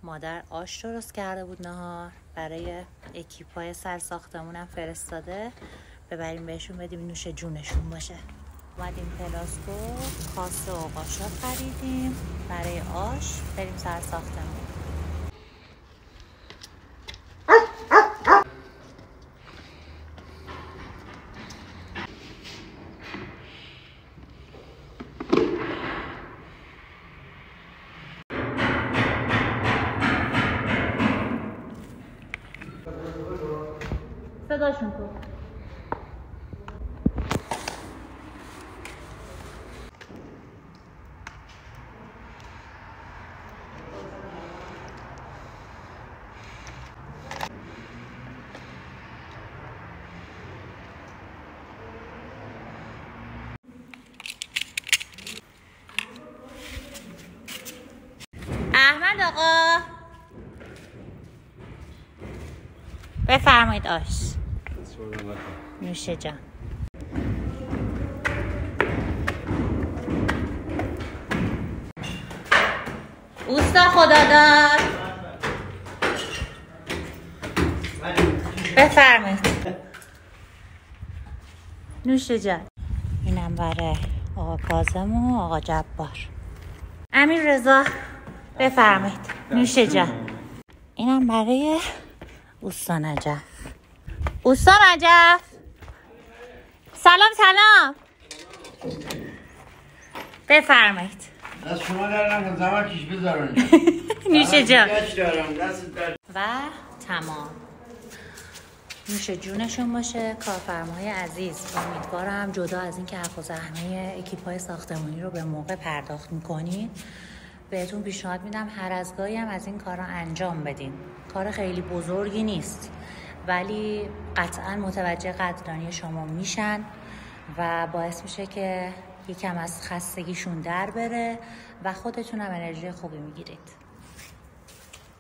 مادر آش درست کرده بود نهار برای اکیپای سر ساختمونم فرستاده، ببریم بهشون بدیم نوش جونشون باشه. اومدیم پلاسکو کاسه و قاشق خریدیم برای آش بریم سر ساختمون. صداشون کن. احمد آقا بفرمایید آش. نوشه جان. اوستا خداداد بفرمایید. نوشه جان. اینم برای آقا کاظم و آقا جبار. امیر رضا بفرمایید. نوشه جان. اینم برای اوستا نجف. اوستا نجف سلام بفرمایید. از شما دارم زمانش بذارن. نوشه جان. و تمام. نوش جونشون باشه کارفرماهای عزیز. امیدوارم جدا از این که حق و زحمه اکیپای ساختمانی رو به موقع پرداخت میکنید، بهتون پیشنهاد میدم هر از گاهی هم از این کارا انجام بدین. کار خیلی بزرگی نیست ولی قطعا متوجه قدردانی شما میشن و باعث میشه که یکم از خستگیشون در بره و خودتون هم انرژی خوبی میگیرید.